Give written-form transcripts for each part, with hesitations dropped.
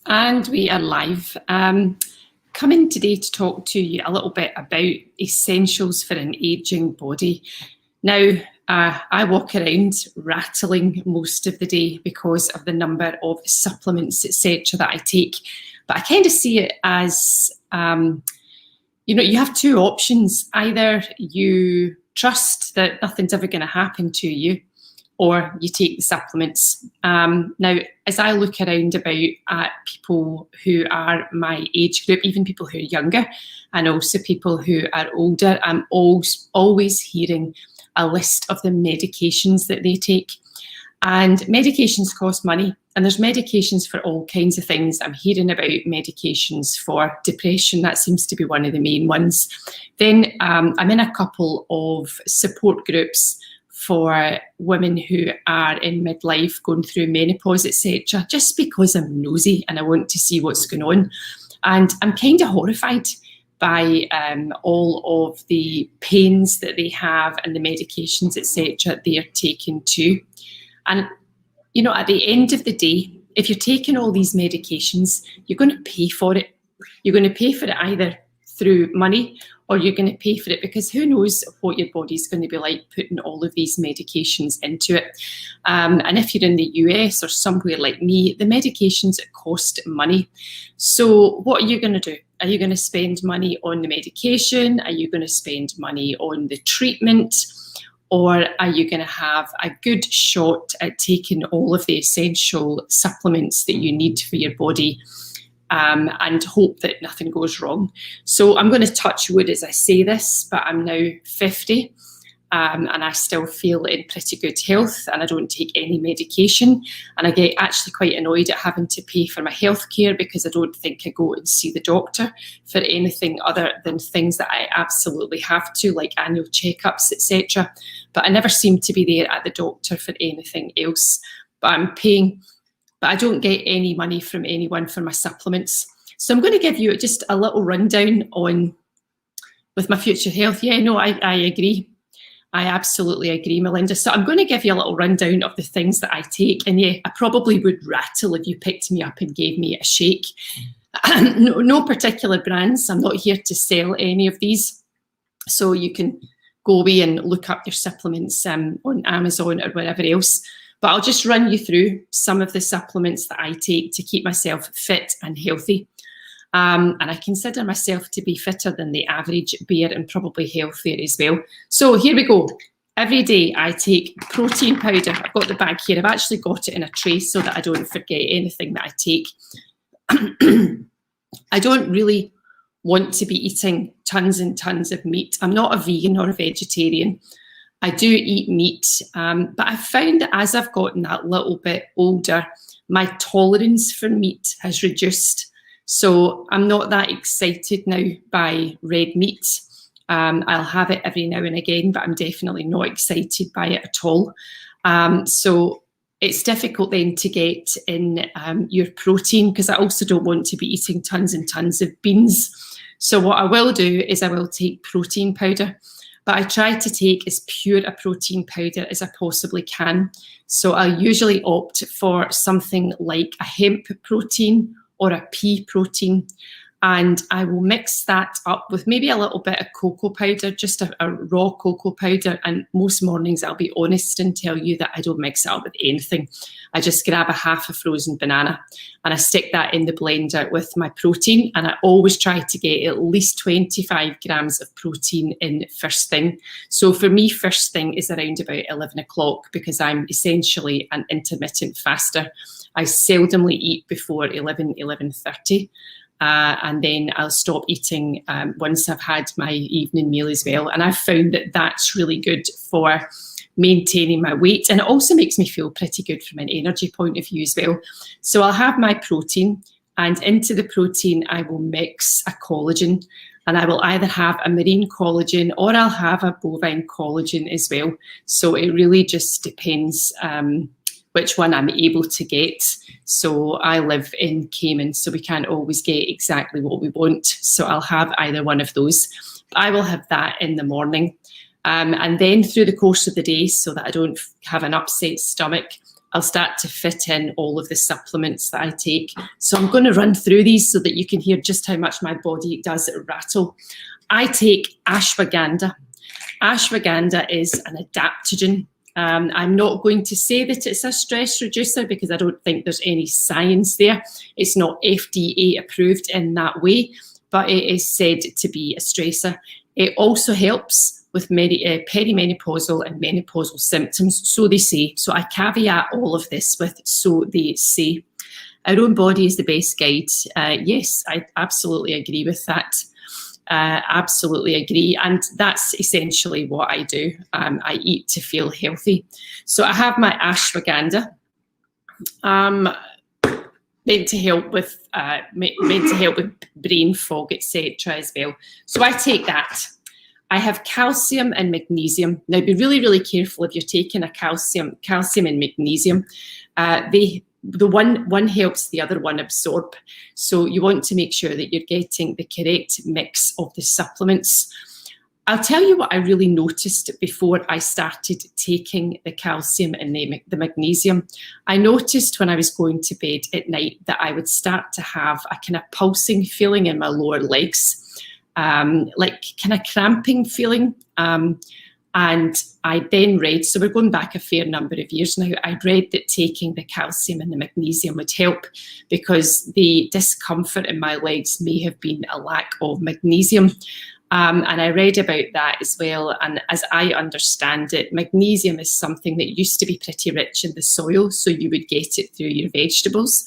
And we are live. Coming today to talk to you a little bit about essentials for an ageing body. Now, I walk around rattling most of the day because of the number of supplements, etc., that I take. But I kind of see it as, you have two options. Either you trust that nothing's ever going to happen to you, or you take the supplements. Now, as I look around about at people who are my age group, even people who are younger, and also people who are older, I'm always hearing a list of the medications that they take. And medications cost money, and there's medications for all kinds of things. I'm hearing about medications for depression. That seems to be one of the main ones. Then I'm in a couple of support groups for women who are in midlife, going through menopause, etc., just because I'm nosy and I want to see what's going on. And I'm kind of horrified by all of the pains that they have and the medications, etc., they are taking too. And, at the end of the day, if you're taking all these medications, you're going to pay for it. You're going to pay for it either through money, or you're going to pay for it because who knows what your body's going to be like putting all of these medications into it. And if you're in the US or somewhere like me, the medications cost money. So what are you going to do? Are you going to spend money on the medication? Are you going to spend money on the treatment? Or are you going to have a good shot at taking all of the essential supplements that you need for your body and hope that nothing goes wrong? So I'm going to touch wood as I say this, but I'm now 50 and I still feel in pretty good health, and I don't take any medication, and I get actually quite annoyed at having to pay for my healthcare because I don't think I go and see the doctor for anything other than things that I absolutely have to, like annual checkups, etc. But I never seem to be there at the doctor for anything else. But I'm paying, but I don't get any money from anyone for my supplements. So I'm going to give you just a little rundown on with my future health. Yeah, no, I agree. I absolutely agree, Melinda. So I'm going to give you a little rundown of the things that I take. And yeah, I probably would rattle if you picked me up and gave me a shake. No particular brands. I'm not here to sell any of these. So you can go away and look up your supplements on Amazon or wherever else. But I'll just run you through some of the supplements that I take to keep myself fit and healthy. And I consider myself to be fitter than the average bear and probably healthier as well. So here we go. Every day I take protein powder. I've got the bag here. I've actually got it in a tray so that I don't forget anything that I take. I don't really want to be eating tons and tons of meat. I'm not a vegan or a vegetarian. I do eat meat, but I've found that as I've gotten that little bit older, my tolerance for meat has reduced. So I'm not that excited now by red meat. I'll have it every now and again, but I'm definitely not excited by it at all. So it's difficult then to get in your protein, because I also don't want to be eating tons and tons of beans. So what I will do is I will take protein powder, but I try to take as pure a protein powder as I possibly can. So I usually opt for something like a hemp protein or a pea protein, and I will mix that up with maybe a little bit of cocoa powder, just a raw cocoa powder. And most mornings I'll be honest and tell you that I don't mix it up with anything. I just grab a half a frozen banana and I stick that in the blender with my protein, and I always try to get at least 25 grams of protein in first thing. So for me, first thing is around about 11 o'clock because I'm essentially an intermittent faster. I seldomly eat before 11:30. And then I'll stop eating once I've had my evening meal as well. And I've found that that's really good for maintaining my weight. And it also makes me feel pretty good from an energy point of view as well. So I'll have my protein, and into the protein, I will mix a collagen. And I will either have a marine collagen or I'll have a bovine collagen as well. So it really just depends which one I'm able to get. So I live in Cayman, so we can't always get exactly what we want. So I'll have either one of those. I will have that in the morning. And then through the course of the day, so that I don't have an upset stomach, I'll start to fit in all of the supplements that I take. So I'm going to run through these so that you can hear just how much my body does rattle. I take ashwagandha. Ashwagandha is an adaptogen. I'm not going to say that it's a stress reducer because I don't think there's any science there. It's not FDA approved in that way, but it is said to be a stressor. It also helps with perimenopausal and menopausal symptoms, so they say. So I caveat all of this with so they say. Our own body is the best guide. Yes, I absolutely agree with that. Absolutely agree. And that's essentially what I do. I eat to feel healthy. So I have my ashwagandha, meant to help with brain fog, etc. as well. So I take that. I have calcium and magnesium. Now, be really, really careful if you're taking a calcium and magnesium. The one helps the other one absorb. So you want to make sure that you're getting the correct mix of the supplements. I'll tell you what I really noticed before I started taking the calcium and the magnesium. I noticed when I was going to bed at night that I would start to have a kind of pulsing feeling in my lower legs. Like kind of cramping feeling. And I then read, so we're going back a fair number of years now, I read that taking the calcium and the magnesium would help because the discomfort in my legs may have been a lack of magnesium. And I read about that as well. And as I understand it, magnesium is something that used to be pretty rich in the soil, so you would get it through your vegetables.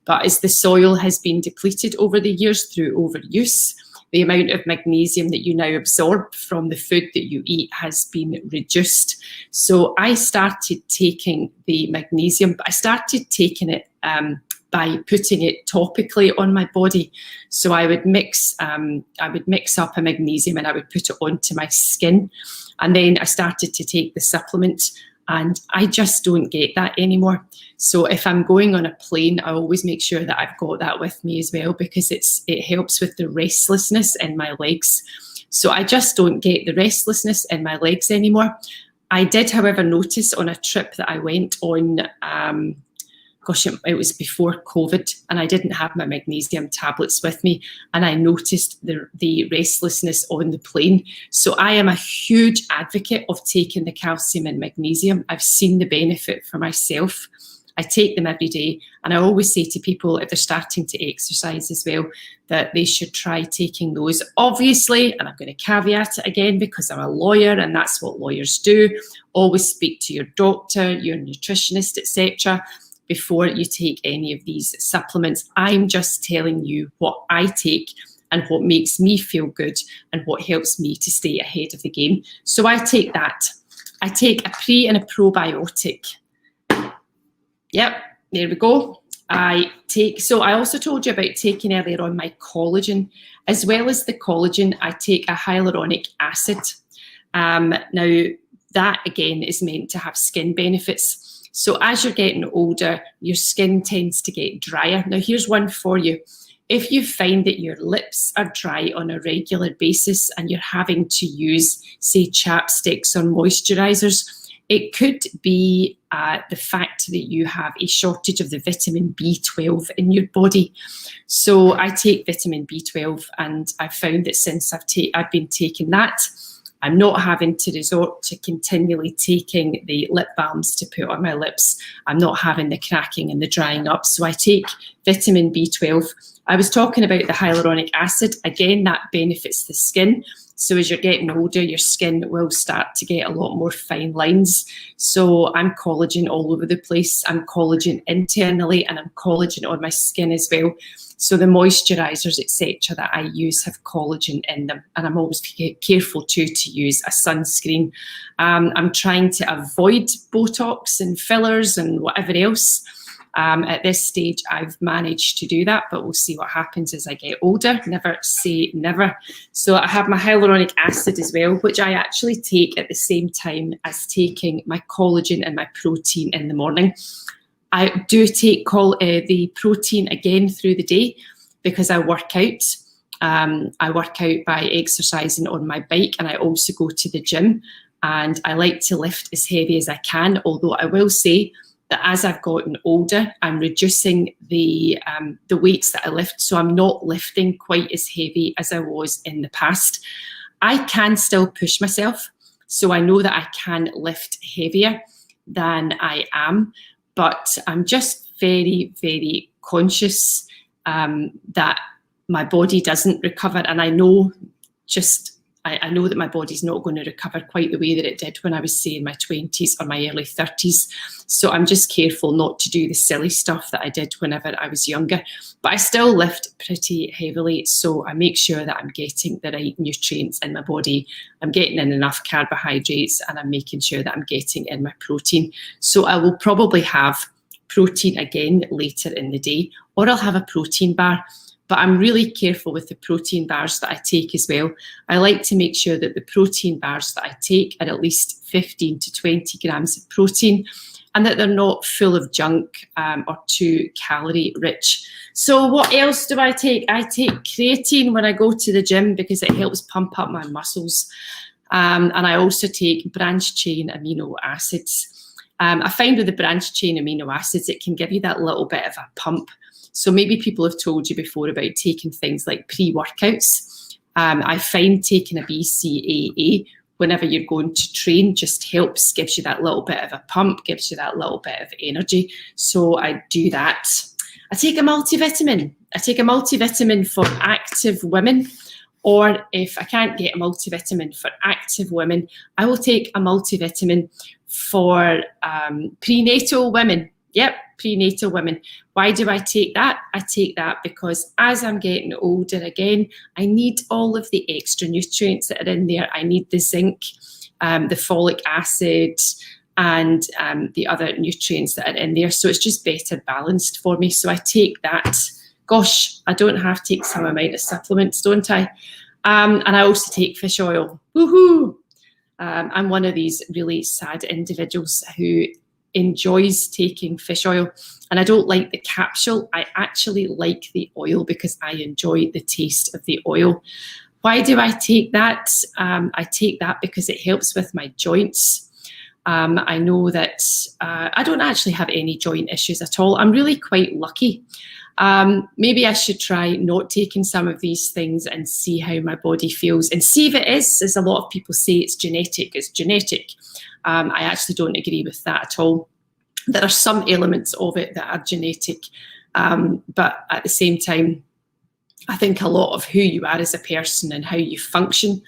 But as the soil has been depleted over the years through overuse, the amount of magnesium that you now absorb from the food that you eat has been reduced. So I started taking the magnesium, but I started taking it by putting it topically on my body. So I would mix up a magnesium and I would put it onto my skin. And then I started to take the supplement, and I just don't get that anymore. So if I'm going on a plane, I always make sure that I've got that with me as well, because it helps with the restlessness in my legs. So I just don't get the restlessness in my legs anymore. I did, however, notice on a trip that I went on, it was before COVID, and I didn't have my magnesium tablets with me, and I noticed the restlessness on the plane. So I am a huge advocate of taking the calcium and magnesium. I've seen the benefit for myself. I take them every day, and I always say to people, if they're starting to exercise as well, that they should try taking those. Obviously, and I'm going to caveat it again because I'm a lawyer and that's what lawyers do, always speak to your doctor, your nutritionist, etc., before you take any of these supplements. I'm just telling you what I take and what makes me feel good and what helps me to stay ahead of the game. So I take that. I take a pre and a probiotic. Yep, there we go. So I also told you about taking earlier on my collagen. As well as the collagen, I take a hyaluronic acid. Now, that again is meant to have skin benefits. So as you're getting older, your skin tends to get drier. Now, here's one for you. If you find that your lips are dry on a regular basis and you're having to use, say, chapsticks or moisturizers, it could be the fact that you have a shortage of the vitamin B12 in your body. So I take vitamin B12, and I've found that since I've been taking that, I'm not having to resort to continually taking the lip balms to put on my lips. I'm not having the cracking and the drying up. So I take vitamin B12. I was talking about the hyaluronic acid. Again, that benefits the skin. So as you're getting older, your skin will start to get a lot more fine lines. So I'm collagen all over the place. I'm collagen internally, and I'm collagen on my skin as well. So the moisturizers, etc., that I use have collagen in them, and I'm always careful to use a sunscreen. I'm trying to avoid Botox and fillers and whatever else. At this stage, I've managed to do that, but we'll see what happens as I get older. Never say never. So I have my hyaluronic acid as well, which I actually take at the same time as taking my collagen and my protein in the morning. I do take the protein again through the day because I work out. I work out by exercising on my bike, and I also go to the gym, and I like to lift as heavy as I can, although I will say that as I've gotten older, I'm reducing the weights that I lift. So I'm not lifting quite as heavy as I was in the past. I can still push myself. So I know that I can lift heavier than I am, but I'm just very, very conscious that my body doesn't recover. And I know I know that my body's not going to recover quite the way that it did when I was, say, in my 20s or my early 30s. So I'm just careful not to do the silly stuff that I did whenever I was younger. But I still lift pretty heavily, so I make sure that I'm getting the right nutrients in my body. I'm getting in enough carbohydrates, and I'm making sure that I'm getting in my protein. So I will probably have protein again later in the day, or I'll have a protein bar. But I'm really careful with the protein bars that I take as well. I like to make sure that the protein bars that I take are at least 15 to 20 grams of protein, and that they're not full of junk or too calorie rich. So what else do I take? I take creatine when I go to the gym because it helps pump up my muscles. And I also take branched chain amino acids. I find with the branched chain amino acids, it can give you that little bit of a pump. So maybe people have told you before about taking things like pre-workouts. I find taking a BCAA whenever you're going to train just helps, gives you that little bit of a pump, gives you that little bit of energy. So I do that. I take a multivitamin. I take a multivitamin for active women, or if I can't get a multivitamin for active women, I will take a multivitamin for prenatal women. Yep, prenatal women. Why do I take that? I take that because as I'm getting older again, I need all of the extra nutrients that are in there. I need the zinc, the folic acid, and the other nutrients that are in there. So it's just better balanced for me. So I take that. Gosh, I don't have to take some amount of supplements, don't I? And I also take fish oil. Woohoo! I'm one of these really sad individuals who enjoys taking fish oil, and I don't like the capsule. I actually like the oil because I enjoy the taste of the oil. Why do I take that? I take that because it helps with my joints. I know that I don't actually have any joint issues at all. I'm really quite lucky. Maybe I should try not taking some of these things and see how my body feels and see if it is, as a lot of people say, it's genetic. It's genetic. I actually don't agree with that at all. There are some elements of it that are genetic, but at the same time, I think a lot of who you are as a person and how you function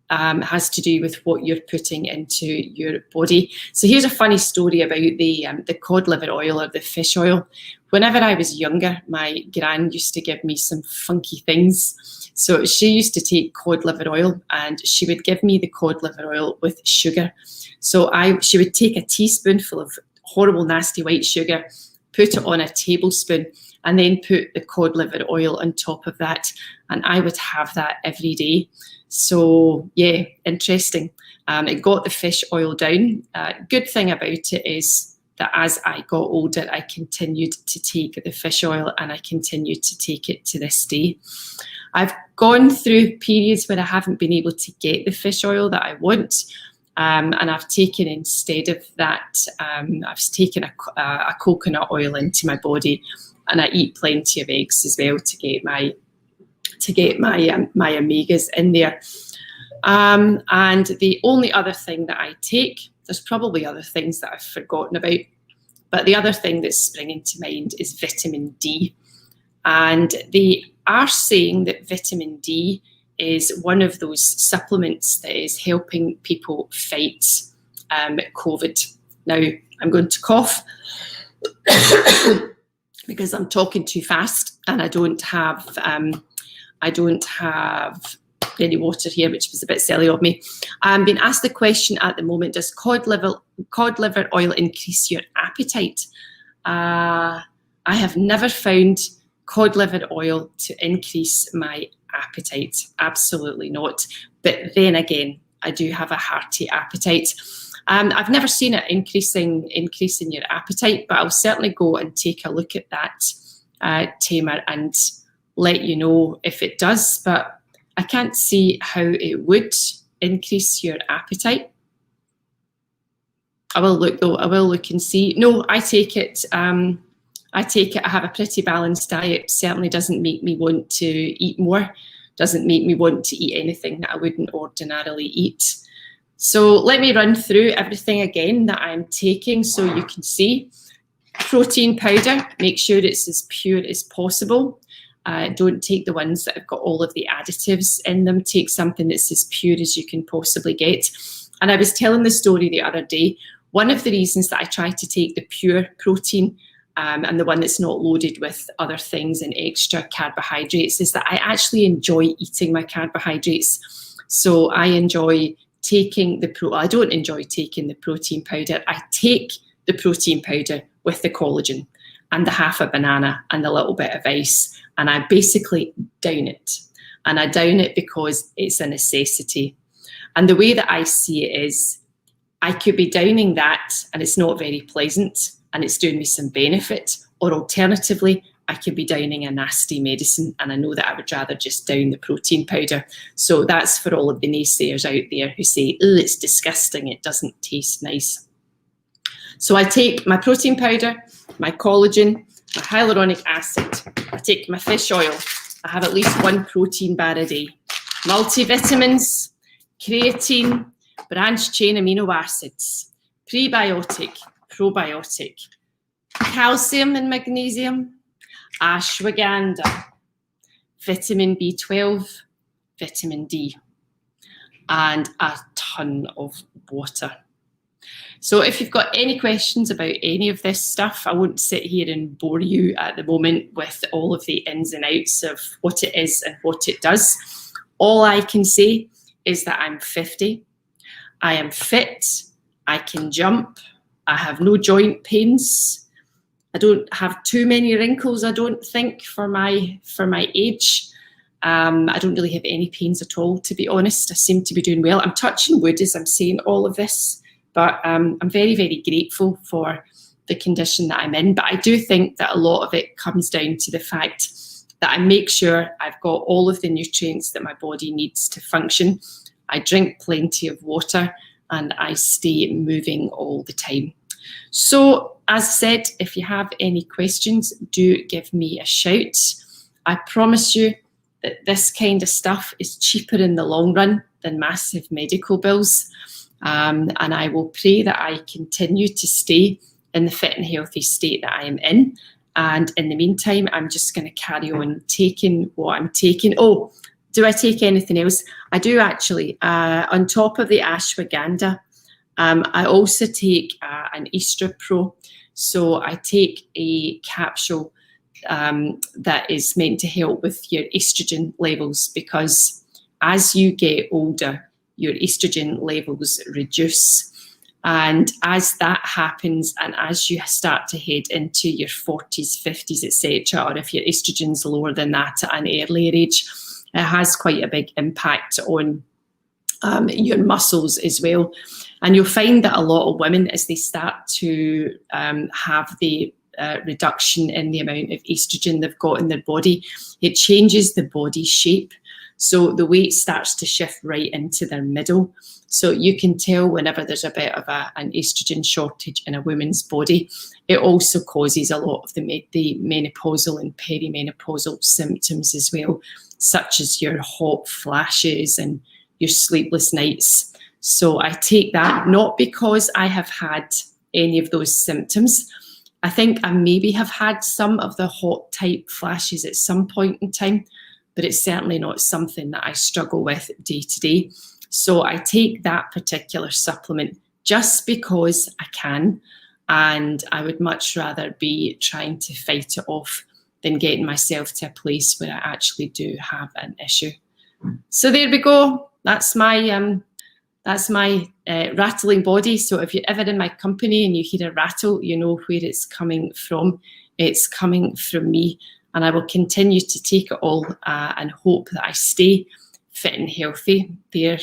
has to do with what you're putting into your body. So here's a funny story about the cod liver oil or the fish oil. Whenever I was younger, my gran used to give me some funky things. So she used to take cod liver oil and she would give me the cod liver oil with sugar. So she would take a teaspoonful of horrible, nasty white sugar, put it on a tablespoon, and then put the cod liver oil on top of that. And I would have that every day. So yeah, interesting. It got the fish oil down. Good thing about it is that as I got older, I continued to take the fish oil and I continue to take it to this day. I've gone through periods where I haven't been able to get the fish oil that I want. And I've taken, instead of that, I've taken a coconut oil into my body, and I eat plenty of eggs as well to get my omegas in there. And the only other thing that I take, there's probably other things that I've forgotten about, but the other thing that's springing to mind is vitamin D. And they are saying that vitamin D is one of those supplements that is helping people fight COVID. Now, I'm going to cough because I'm talking too fast and I don't have any water here, which was a bit silly of me. I'm being asked the question at the moment, does cod liver oil increase your appetite? I have never found cod liver oil to increase my appetite. Absolutely not. But then again, I do have a hearty appetite. I've never seen it increasing your appetite, but I'll certainly go and take a look at that, Tamer, and let you know if it does. But I can't see how it would increase your appetite. I will look though. I will look and see. No, I take it. I take it. I have a pretty balanced diet. Certainly doesn't make me want to eat more. Doesn't make me want to eat anything that I wouldn't ordinarily eat. So let me run through everything again that I'm taking so you can see. Protein powder, make sure it's as pure as possible. Don't take the ones that have got all of the additives in them. Take something that's as pure as you can possibly get. And I was telling the story the other day. One of the reasons that I try to take the pure protein and the one that's not loaded with other things and extra carbohydrates is that I actually enjoy eating my carbohydrates. So I enjoy taking I don't enjoy taking the protein powder. I take the protein powder with the collagen and the half a banana and a little bit of ice, and I basically down it. And I down it because it's a necessity. And the way that I see it is, I could be downing that and it's not very pleasant and it's doing me some benefit, or alternatively, I could be downing a nasty medicine and I know that I would rather just down the protein powder. So that's for all of the naysayers out there who say, oh, it's disgusting, it doesn't taste nice. So I take my protein powder, my collagen, my hyaluronic acid, I take my fish oil, I have at least 1 protein bar a day, multivitamins, creatine, branched chain amino acids, prebiotic, probiotic, calcium and magnesium, ashwagandha, vitamin B12, vitamin D, and a ton of water. So if you've got any questions about any of this stuff, I won't sit here and bore you at the moment with all of the ins and outs of what it is and what it does. All I can say is that I'm 50. I am fit. I can jump. I have no joint pains. I don't have too many wrinkles, I don't think, for my age. I don't really have any pains at all, to be honest. I seem to be doing well. I'm touching wood as I'm saying all of this, but I'm very, very grateful for the condition that I'm in. But I do think that a lot of it comes down to the fact that I make sure I've got all of the nutrients that my body needs to function. I drink plenty of water and I stay moving all the time. So, as I said, if you have any questions, do give me a shout. I promise you that this kind of stuff is cheaper in the long run than massive medical bills. And I will pray that I continue to stay in the fit and healthy state that I am in. And in the meantime, I'm just going to carry on taking what I'm taking. Oh, do I take anything else? I do actually. On top of the ashwagandha, I also take an Estra Pro. So I take a capsule that is meant to help with your estrogen levels, because as you get older, your estrogen levels reduce. And as that happens, and as you start to head into your 40s, 50s, etc., or if your estrogen's lower than that at an earlier age, it has quite a big impact on your muscles as well. And you'll find that a lot of women, as they start to have the reduction in the amount of estrogen they've got in their body, it changes the body shape. So the weight starts to shift right into their middle. So you can tell whenever there's a bit of an estrogen shortage in a woman's body, it also causes a lot of the menopausal and perimenopausal symptoms as well, such as your hot flashes and your sleepless nights. So I take that, not because I have had any of those symptoms. I think I maybe have had some of the hot type flashes at some point in time, but it's certainly not something that I struggle with day to day. So I take that particular supplement just because I can, and I would much rather be trying to fight it off than getting myself to a place where I actually do have an issue. So there we go. That's my rattling body. So if you're ever in my company and you hear a rattle, you know where it's coming from. It's coming from me. And I will continue to take it all and hope that I stay fit and healthy. There,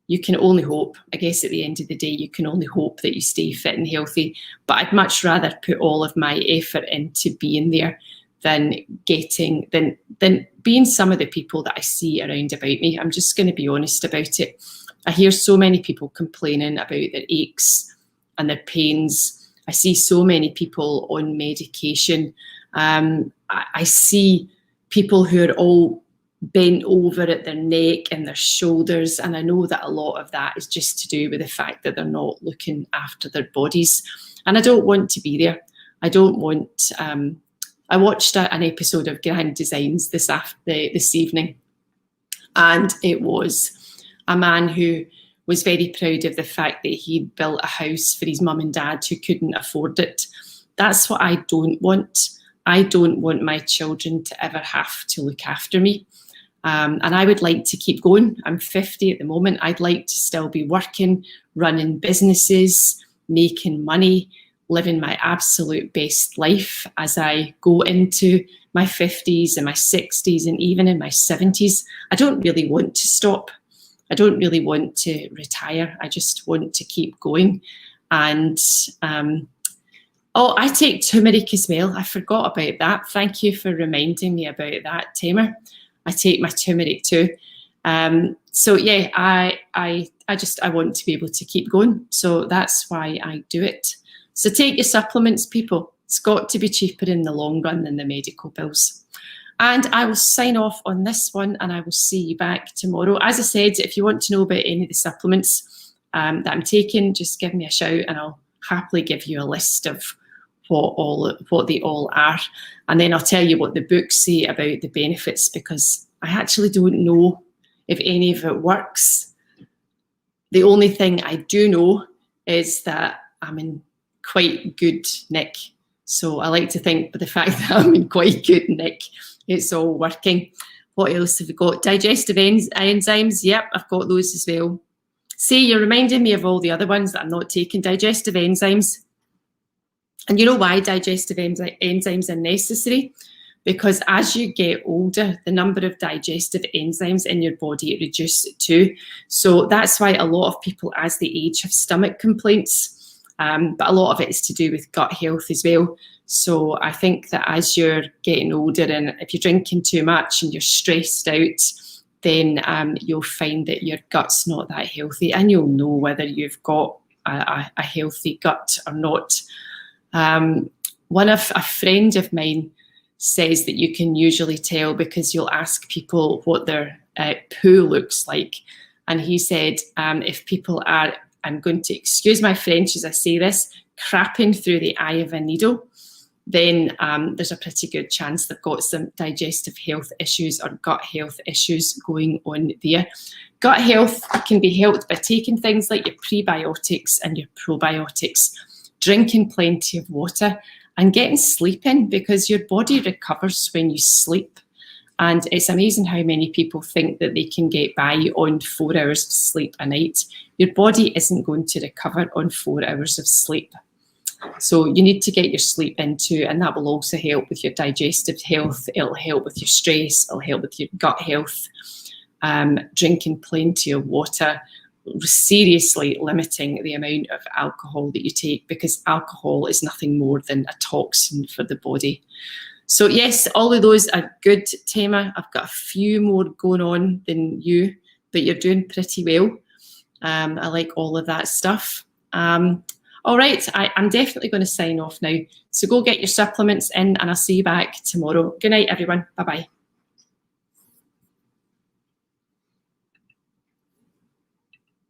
you can only hope. I guess at the end of the day, you can only hope that you stay fit and healthy. But I'd much rather put all of my effort into being there than being some of the people that I see around about me. I'm just going to be honest about it. I hear so many people complaining about their aches and their pains. I see so many people on medication. I see people who are all bent over at their neck and their shoulders, and I know that a lot of that is just to do with the fact that they're not looking after their bodies. And I don't want to be there. I don't want... I watched an episode of Grand Designs this evening, and it was a man who was very proud of the fact that he'd built a house for his mum and dad who couldn't afford it. That's what I don't want. I don't want my children to ever have to look after me. And I would like to keep going. I'm 50 at the moment. I'd like to still be working, running businesses, making money, living my absolute best life as I go into my 50s and my 60s and even in my 70s. I don't really want to stop. I don't really want to retire. I just want to keep going. And oh, I take turmeric as well. I forgot about that. Thank you for reminding me about that, Tamer. I take my turmeric too. So yeah, I want to be able to keep going. So that's why I do it. So take your supplements, people. It's got to be cheaper in the long run than the medical bills. And I will sign off on this one, and I will see you back tomorrow. As I said, if you want to know about any of the supplements that I'm taking, just give me a shout and I'll happily give you a list of what they all are. And then I'll tell you what the books say about the benefits, because I actually don't know if any of it works. The only thing I do know is that I'm in quite good nick. So I like to think, but the fact that I'm in quite good nick, it's all working. What else have we got? Digestive enzymes. Yep, I've got those as well. See, you're reminding me of all the other ones that I'm not taking. Digestive enzymes. And you know why digestive enzymes are necessary? Because as you get older, the number of digestive enzymes in your body reduces too. So that's why a lot of people as they age have stomach complaints. But a lot of it is to do with gut health as well. So I think that as you're getting older, and if you're drinking too much and you're stressed out, then you'll find that your gut's not that healthy, and you'll know whether you've got a healthy gut or not. A friend of mine says that you can usually tell because you'll ask people what their poo looks like. And he said, if people are, I'm going to excuse my French as I say this, crapping through the eye of a needle, then there's a pretty good chance they've got some digestive health issues or gut health issues going on there. Gut health can be helped by taking things like your prebiotics and your probiotics, drinking plenty of water, and getting sleep in, because your body recovers when you sleep. And it's amazing how many people think that they can get by on 4 hours of sleep a night. Your body isn't going to recover on 4 hours of sleep. So you need to get your sleep into, and that will also help with your digestive health. It'll help with your stress. It'll help with your gut health. Drinking plenty of water, seriously limiting the amount of alcohol that you take, because alcohol is nothing more than a toxin for the body. So yes, all of those are good, Tamer. I've got a few more going on than you, but you're doing pretty well. I like all of that stuff. All right, I'm definitely going to sign off now. So go get your supplements in, and I'll see you back tomorrow. Good night, everyone. Bye-bye.